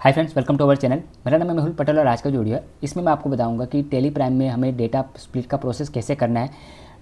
Hi friends, welcome to our channel. मेरा नाम है मेहुल पटेल और आज का जो वीडियो है इसमें मैं आपको बताऊंगा कि टेली प्राइम में हमें डेटा स्प्लिट का प्रोसेस कैसे करना है।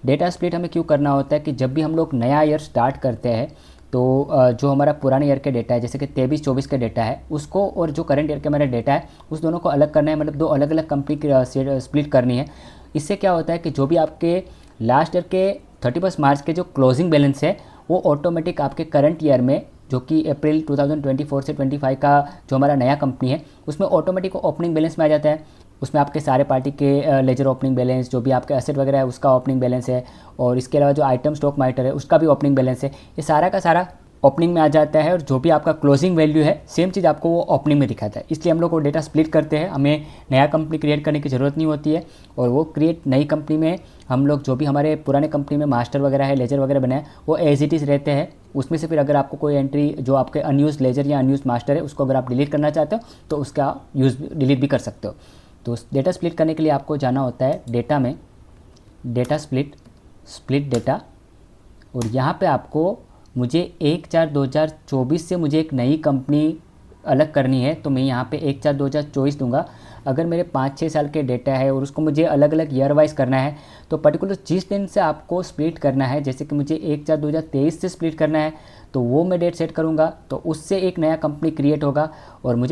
डेटा स्प्लिट हमें क्यों करना होता है कि जब भी हम लोग नया ईयर स्टार्ट करते हैं तो जो हमारा पुराने ईयर के डेटा है जैसे कि 23-24 का डेटा है उसको और जो करंट ईयर का मेरा डेटा है उस दोनों को अलग करना है, मतलब दो अलग अलग कंपनी की स्प्लिट करनी है। इससे क्या होता है कि जो भी आपके लास्ट ईयर के 31 मार्च के जो क्लोजिंग बैलेंस है वो ऑटोमेटिक आपके करंट ईयर में, जो कि अप्रैल 2024 से 25 का जो हमारा नया कंपनी है उसमें ऑटोमेटिक ओपनिंग बैलेंस में आ जाता है। उसमें आपके सारे पार्टी के लेजर ओपनिंग बैलेंस, जो भी आपके एसेट वगैरह है उसका ओपनिंग बैलेंस है, और इसके अलावा जो आइटम स्टॉक माइटर है उसका भी ओपनिंग बैलेंस है। ये सारा का सारा ओपनिंग में आ जाता है और जो भी आपका क्लोजिंग वैल्यू है सेम चीज़ आपको वो ओपनिंग में दिखाता है। इसलिए हम लोग वो डेटा स्प्लिट करते हैं, हमें नया कंपनी क्रिएट करने की ज़रूरत नहीं होती है। और वो क्रिएट नई कंपनी में हम लोग जो भी हमारे पुराने कंपनी में मास्टर वगैरह है, लेजर वगैरह बने हैं वो एज इट इज़ रहते हैं। उसमें से फिर अगर आपको कोई एंट्री जो आपके अनयूज लेजर या अनयूज मास्टर है उसको अगर आप डिलीट करना चाहते हो तो उसका यूज़ डिलीट भी कर सकते हो। तो डेटा स्प्लिट करने के लिए आपको जाना होता है डेटा में, डेटा स्प्लिट डेटा, और यहाँ पे आपको मुझे 1/4/2024 से मुझे एक नई कंपनी अलग करनी है तो मैं यहाँ पे 1/4/2024 दूंगा। अगर मेरे 5-6 साल के डेटा है और उसको मुझे अलग अलग ईयर वाइज करना है तो पर्टिकुलर जिस दिन से आपको स्प्लिट करना है, जैसे कि मुझे 1/4/2023 से स्प्लिट करना है तो वो मैं डेट सेट करूँगा तो उससे एक नया कंपनी क्रिएट होगा। और मैं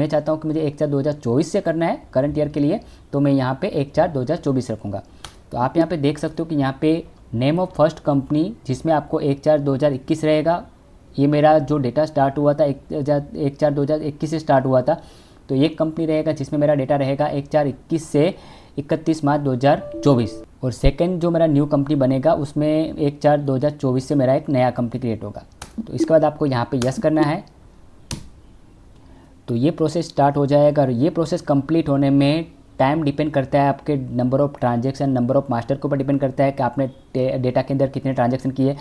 चाहता हूँ कि मुझे 1/4/2024 से करना है करंट ईयर के लिए, तो मैं यहाँ पे 1/4/2024 रखूँगा। तो आप यहाँ पे देख सकते हो कि यहाँ पे नेम ऑफ फर्स्ट कंपनी जिसमें आपको 1/4/2021 रहेगा। ये मेरा जो डेटा स्टार्ट हुआ था 1/4/2021 से स्टार्ट हुआ था, तो एक कंपनी रहेगा जिसमें मेरा डेटा रहेगा 1/4/21 से 31 मार्च 2024। और सेकंड जो मेरा न्यू कंपनी बनेगा उसमें 1/4/2024 से मेरा एक नया कंपनी क्रिएट होगा। तो इसके बाद आपको यहाँ पे यस करना है तो ये प्रोसेस स्टार्ट हो जाएगा। और ये प्रोसेस कंप्लीट होने में टाइम डिपेंड करता है आपके number of transaction, number of master के ऊपर डिपेंड करता है कि आपने डेटा के अंदर कितने ट्रांजेक्शन किए।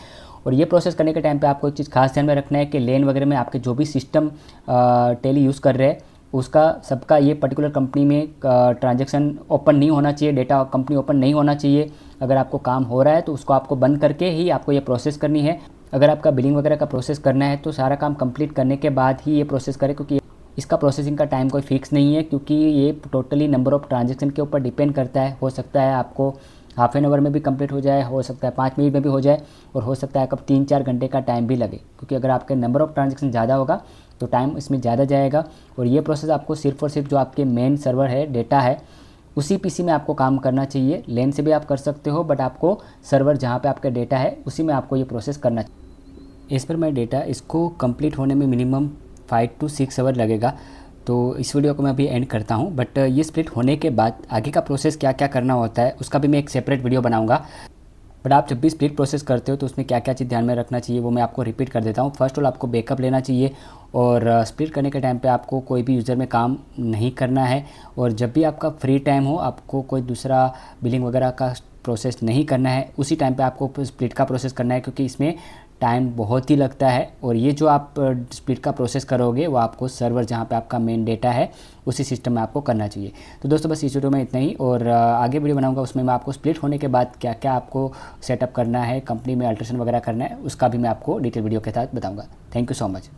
और ये प्रोसेस करने के टाइम पे आपको एक चीज़ खास ध्यान में रखना है कि लेन वगैरह में आपके जो भी सिस्टम टेली यूज़ कर रहे हैं उसका सबका ये पर्टिकुलर कंपनी में ट्रांजेक्शन ओपन नहीं होना चाहिए, डेटा कंपनी ओपन नहीं होना चाहिए। अगर आपको काम हो रहा है तो उसको आपको बंद करके ही आपको ये प्रोसेस करनी है। अगर आपका बिलिंग वगैरह का प्रोसेस करना है तो सारा काम कंप्लीट करने के बाद ही ये प्रोसेस करें, क्योंकि इसका प्रोसेसिंग का टाइम कोई फिक्स नहीं है, क्योंकि ये टोटली नंबर ऑफ़ ट्रांजेक्शन के ऊपर डिपेंड करता है। हो सकता है आपको हाफ एन आवर में भी कंप्लीट हो जाए, हो सकता है 5 मिनट में भी हो जाए, और हो सकता है कब 3-4 घंटे का टाइम भी लगे, क्योंकि अगर आपके नंबर ऑफ़ ट्रांजेक्शन ज़्यादा होगा तो टाइम इसमें ज़्यादा जाएगा। और ये प्रोसेस आपको सिर्फ और सिर्फ जो आपके मेन सर्वर है, डेटा है, उसी पीसी में आपको काम करना चाहिए। लेन से भी आप कर सकते हो बट आपको सर्वर जहाँ पे आपका डेटा है उसी में आपको ये प्रोसेस करना चाहिए। इस पर मैं डेटा इसको कंप्लीट होने में मिनिमम 5 to 6 आवर लगेगा। तो इस वीडियो को मैं अभी एंड करता हूँ, बट ये स्प्लिट होने के बाद आगे का प्रोसेस क्या क्या करना होता है उसका भी मैं एक सेपरेट वीडियो बनाऊँगा। बट आप जब भी स्प्लिट प्रोसेस करते हो तो उसमें क्या क्या चीज़ ध्यान में रखना चाहिए वो मैं आपको रिपीट कर देता हूँ। फर्स्ट ऑल आपको बैकअप लेना चाहिए, और स्प्लिट करने के टाइम पे आपको कोई भी यूज़र में काम नहीं करना है। और जब भी आपका फ्री टाइम हो आपको कोई दूसरा बिलिंग वगैरह का प्रोसेस नहीं करना है, उसी टाइम पे आपको स्प्लिट का प्रोसेस करना है, क्योंकि इसमें टाइम बहुत ही लगता है। और ये जो आप स्प्लिट का प्रोसेस करोगे वो आपको सर्वर जहाँ पे आपका मेन डेटा है उसी सिस्टम में आपको करना चाहिए। तो दोस्तों बस इस वीडियो में इतना ही, और आगे वीडियो बनाऊंगा उसमें मैं आपको स्प्लिट होने के बाद क्या क्या आपको सेटअप करना है, कंपनी में अल्ट्रेशन वगैरह करना है, उसका भी मैं आपको डिटेल वीडियो के साथ बताऊँगा। Thank you so much.